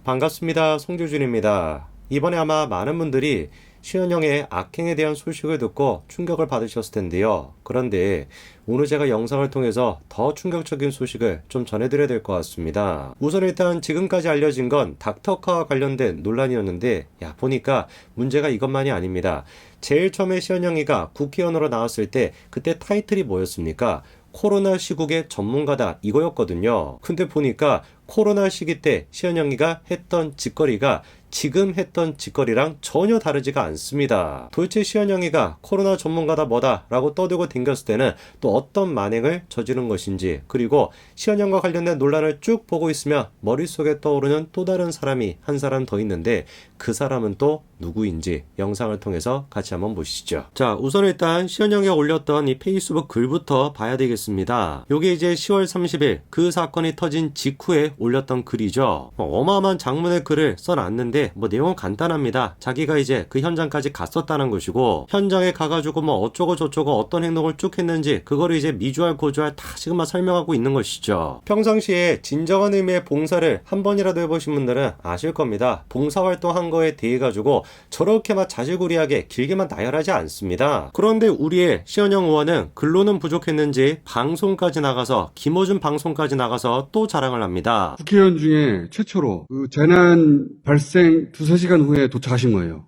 반갑습니다. 송규준입니다. 이번에 아마 많은 분들이 시현영의 악행에 대한 소식을 듣고 충격을 받으셨을 텐데요. 그런데 오늘 제가 영상을 통해서 더 충격적인 소식을 좀 전해드려야 될 것 같습니다. 우선 일단 지금까지 알려진 건 닥터카와 관련된 논란이었는데 보니까 문제가 이것만이 아닙니다. 제일 처음에 시현영이가 국회의원으로 나왔을 때 그때 타이틀이 뭐였습니까? 코로나 시국의 전문가다 이거였거든요. 근데 보니까 코로나 시기 때 시현영이가 했던 짓거리가 지금 했던 짓거리랑 전혀 다르지가 않습니다. 도대체 시현영이가 코로나 전문가다 뭐다 라고 떠들고 댕겼을 때는 또 어떤 만행을 저지른 것인지, 그리고 시현영과 관련된 논란을 쭉 보고 있으면 머릿속에 떠오르는 또 다른 사람이 한 사람 더 있는데 그 사람은 또 누구인지 영상을 통해서 같이 한번 보시죠. 자, 우선 일단 시현영이가 올렸던 이 페이스북 글부터 봐야 되겠습니다. 요게 이제 10월 30일 그 사건이 터진 직후에 올렸던 글이죠. 어마어마한 장문의 글을 써놨는데 내용은 간단합니다. 자기가 이제 그 현장까지 갔었다는 것이고, 현장에 가가지고 어쩌고 저쩌고 어떤 행동을 쭉 했는지 그거를 이제 미주알 고주알 다 지금 설명하고 있는 것이죠. 평상시에 진정한 의미의 봉사를 한 번이라도 해보신 분들은 아실 겁니다. 봉사활동 한 거에 대해 가지고 저렇게 자질구리하게 길게만 나열하지 않습니다. 그런데 우리의 시현영 의원은 글로는 부족했는지 방송까지 나가서, 김어준 방송까지 나가서 또 자랑을 합니다. 국회의원 중에 최초로 그 재난 발생 2-3시간 후에 도착하신 거예요.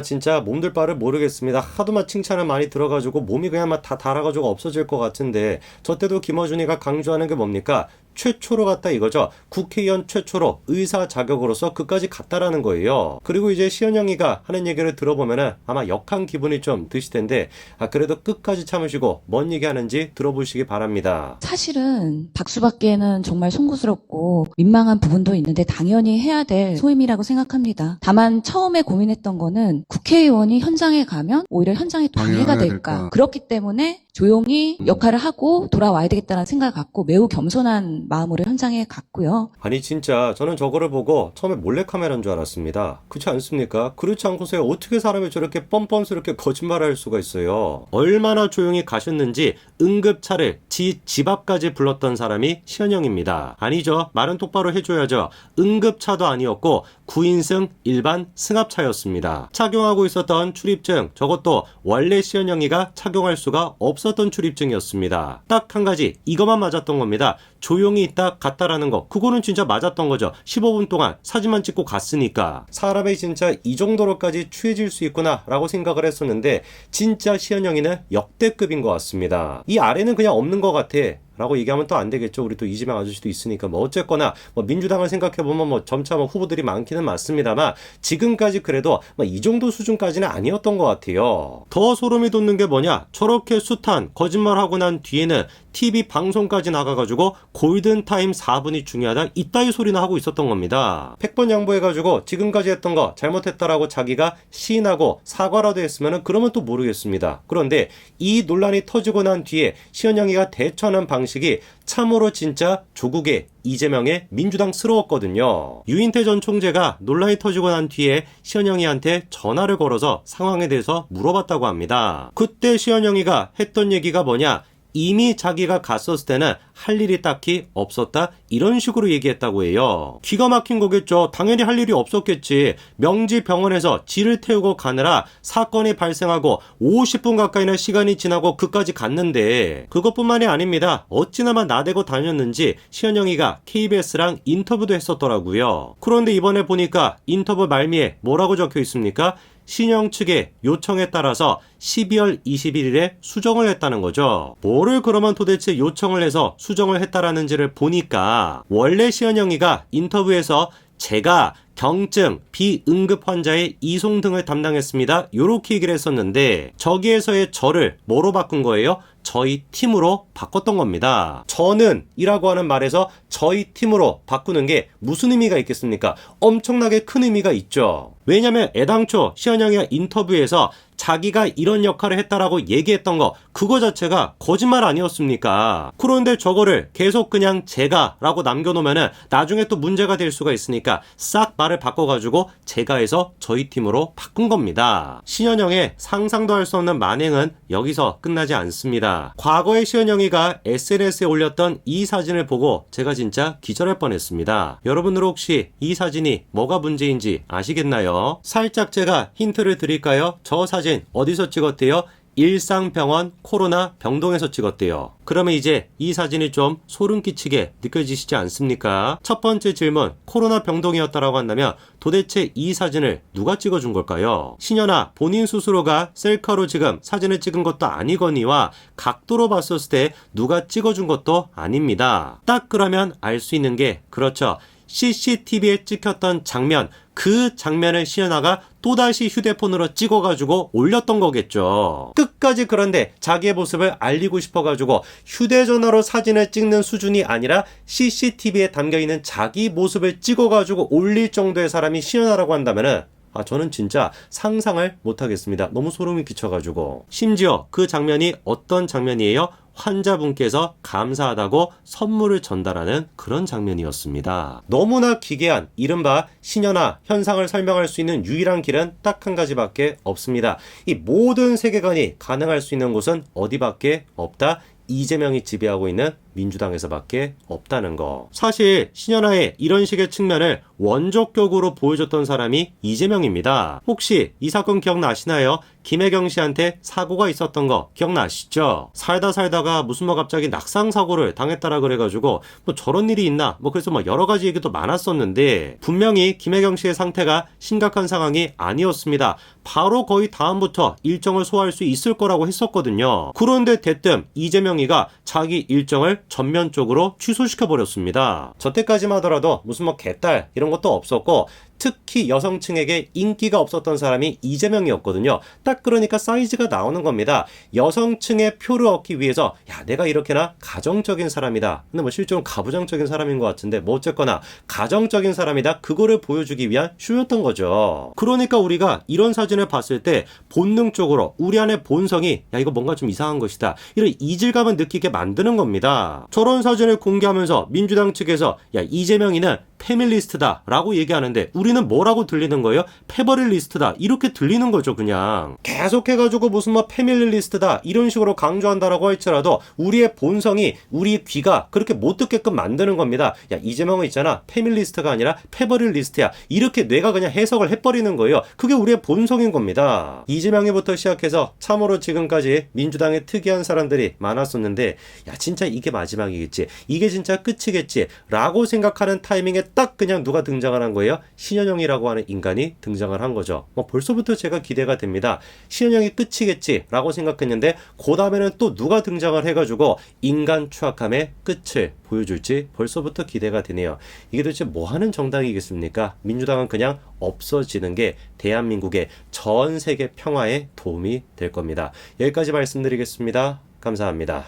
진짜 몸둘 바를 모르겠습니다. 하도 칭찬을 많이 들어가지고 몸이 그냥 다 닳아가지고 없어질 것 같은데, 저 때도 김어준이가 강조하는 게 뭡니까? 최초로 갔다 이거죠. 국회의원 최초로 의사 자격으로서 그까지 갔다라는 거예요. 그리고 이제 시현영이가 하는 얘기를 들어보면은 아마 역한 기분이 좀 드실 텐데, 그래도 끝까지 참으시고 뭔 얘기하는지 들어보시기 바랍니다. 사실은 박수받기에는 정말 송구스럽고 민망한 부분도 있는데 당연히 해야 될 소임이라고 생각합니다. 다만 처음에 고민했던 거는 국회의원이 현장에 가면 오히려 현장에 방해가 될까. 그렇기 때문에 조용히 역할을 하고 돌아와야 되겠다는 생각을 갖고 매우 겸손한 마음으로 현장에 갔고요. 아니 진짜 저는 저거를 보고 처음에 몰래카메라인 줄 알았습니다. 그렇지 않습니까? 그렇지 않고서야 어떻게 사람이 저렇게 뻔뻔스럽게 거짓말을 할 수가 있어요. 얼마나 조용히 가셨는지 응급차를 집 앞까지 불렀던 사람이 시현영입니다. 아니죠. 말은 똑바로 해줘야죠. 응급차도 아니었고 9인승 일반 승합차였습니다. 착용하고 있었던 출입증, 저것도 원래 시현영이가 착용할 수가 없었던 출입증이었습니다. 딱 한 가지, 이것만 맞았던 겁니다. 조용히 있다 갔다라는 거, 그거는 진짜 맞았던 거죠. 15분 동안 사진만 찍고 갔으니까. 사람이 진짜 이 정도로까지 추해질 수 있구나 라고 생각을 했었는데, 진짜 시현영이는 역대급인 것 같습니다. 이 아래는 그냥 없는 것 같아 라고 얘기하면 또 안 되겠죠. 우리 또 이재명 아저씨도 있으니까. 어쨌거나 민주당을 생각해보면 점차 후보들이 많기는 많습니다만, 지금까지 그래도 이 정도 수준까지는 아니었던 것 같아요. 더 소름이 돋는 게 뭐냐, 저렇게 숱한 거짓말하고 난 뒤에는 TV 방송까지 나가가지고 골든타임 4분이 중요하다 이따위 소리나 하고 있었던 겁니다. 100번 양보해가지고 지금까지 했던 거 잘못했다라고 자기가 시인하고 사과라도 했으면 그러면 또 모르겠습니다. 그런데 이 논란이 터지고 난 뒤에 시현영이가 대처하는 방식이 참으로 진짜 조국의 이재명의 민주당스러웠거든요. 유인태 전 총재가 논란이 터지고 난 뒤에 시현영이한테 전화를 걸어서 상황에 대해서 물어봤다고 합니다. 그때 시현영이가 했던 얘기가 뭐냐, 이미 자기가 갔었을 때는 할 일이 딱히 없었다 이런 식으로 얘기했다고 해요. 기가 막힌 거겠죠. 당연히 할 일이 없었겠지. 명지병원에서 지를 태우고 가느라 사건이 발생하고 50분 가까이나 시간이 지나고 그까지 갔는데, 그것뿐만이 아닙니다. 어찌나만 나대고 다녔는지 시현영이가 KBS랑 인터뷰도 했었더라고요. 그런데 이번에 보니까 인터뷰 말미에 뭐라고 적혀 있습니까? 신영 측의 요청에 따라서 12월 21일에 수정을 했다는 거죠. 뭐를 그러면 도대체 요청을 해서 수정을 했다라는지를 보니까, 원래 시현영이가 인터뷰에서 제가 경증, 비응급 환자의 이송 등을 담당했습니다 요렇게 얘기를 했었는데, 저기에서의 저를 뭐로 바꾼 거예요? 저희 팀으로 바꿨던 겁니다. 저는 이라고 하는 말에서 저희 팀으로 바꾸는 게 무슨 의미가 있겠습니까? 엄청나게 큰 의미가 있죠. 왜냐면 애당초 시현영이가 인터뷰에서 자기가 이런 역할을 했다라고 얘기했던 거, 그거 자체가 거짓말 아니었습니까? 그런데 저거를 계속 그냥 제가 라고 남겨놓으면은 나중에 또 문제가 될 수가 있으니까 싹 말을 바꿔가지고 제가 해서 저희 팀으로 바꾼 겁니다. 시현영의 상상도 할 수 없는 만행은 여기서 끝나지 않습니다. 있습니다. 과거에 시은영이가 SNS에 올렸던 이 사진을 보고 제가 진짜 기절할 뻔했습니다. 여러분들 혹시 이 사진이 뭐가 문제인지 아시겠나요? 살짝 제가 힌트를 드릴까요? 저 사진 어디서 찍었대요? 일상병원 코로나 병동에서 찍었대요. 그러면 이제 이 사진이 좀 소름 끼치게 느껴지시지 않습니까? 첫 번째 질문, 코로나 병동이었다라고 한다면 도대체 이 사진을 누가 찍어준 걸까요? 신현아 본인 스스로가 셀카로 지금 사진을 찍은 것도 아니거니와 각도로 봤었을 때 누가 찍어준 것도 아닙니다. 딱 그러면 알 수 있는 게 그렇죠. CCTV에 찍혔던 장면, 그 장면을 신현아가 또다시 휴대폰으로 찍어가지고 올렸던 거겠죠. 끝까지 그런데 자기의 모습을 알리고 싶어가지고 휴대전화로 사진을 찍는 수준이 아니라 CCTV에 담겨있는 자기 모습을 찍어가지고 올릴 정도의 사람이 신현아라고 한다면은 저는 진짜 상상을 못하겠습니다. 너무 소름이 끼쳐가지고. 심지어 그 장면이 어떤 장면이에요? 환자분께서 감사하다고 선물을 전달하는 그런 장면이었습니다. 너무나 기괴한 이른바 신현아 현상을 설명할 수 있는 유일한 길은 딱 한 가지밖에 없습니다. 이 모든 세계관이 가능할 수 있는 곳은 어디밖에 없다? 이재명이 지배하고 있는 민주당에서밖에 없다는 거. 사실 신현아의 이런 식의 측면을 원조격으로 보여줬던 사람이 이재명입니다. 혹시 이 사건 기억나시나요? 김혜경 씨한테 사고가 있었던 거 기억나시죠? 살다가 무슨 갑자기 낙상사고를 당했다라 그래가지고 저런 일이 있나 그래서 여러 가지 얘기도 많았었는데 분명히 김혜경 씨의 상태가 심각한 상황이 아니었습니다. 바로 거의 다음부터 일정을 소화할 수 있을 거라고 했었거든요. 그런데 대뜸 이재명이가 자기 일정을 전면적으로 취소시켜버렸습니다. 저때까지만 하더라도 무슨 개딸 이런 것도 없었고 특히 여성층에게 인기가 없었던 사람이 이재명이었거든요. 딱 그러니까 사이즈가 나오는 겁니다. 여성층의 표를 얻기 위해서 내가 이렇게나 가정적인 사람이다. 근데 실제로는 가부장적인 사람인 것 같은데 어쨌거나 가정적인 사람이다. 그거를 보여주기 위한 쇼였던 거죠. 그러니까 우리가 이런 사진을 봤을 때 본능적으로 우리 안의 본성이 이거 뭔가 좀 이상한 것이다. 이런 이질감을 느끼게 만드는 겁니다. 저런 사진을 공개하면서 민주당 측에서 이재명이는 패밀리스트다 라고 얘기하는데 우리는 뭐라고 들리는 거예요? 패버릴리스트다 이렇게 들리는 거죠. 그냥 계속 해가지고 무슨 패밀리스트다 이런 식으로 강조한다라고 할지라도 우리의 본성이 우리 귀가 그렇게 못 듣게끔 만드는 겁니다. 이재명은 있잖아 패밀리스트가 아니라 패버릴리스트야 이렇게 뇌가 그냥 해석을 해버리는 거예요. 그게 우리의 본성인 겁니다. 이재명이부터 시작해서 참으로 지금까지 민주당에 특이한 사람들이 많았었는데 진짜 이게 마지막이겠지 이게 진짜 끝이겠지 라고 생각하는 타이밍에 딱 그냥 누가 등장을 한 거예요? 신현영이라고 하는 인간이 등장을 한 거죠. 벌써부터 제가 기대가 됩니다. 신현영이 끝이겠지 라고 생각했는데 그 다음에는 또 누가 등장을 해가지고 인간 추악함의 끝을 보여줄지 벌써부터 기대가 되네요. 이게 도대체 뭐 하는 정당이겠습니까? 민주당은 그냥 없어지는 게 대한민국의 전 세계 평화에 도움이 될 겁니다. 여기까지 말씀드리겠습니다. 감사합니다.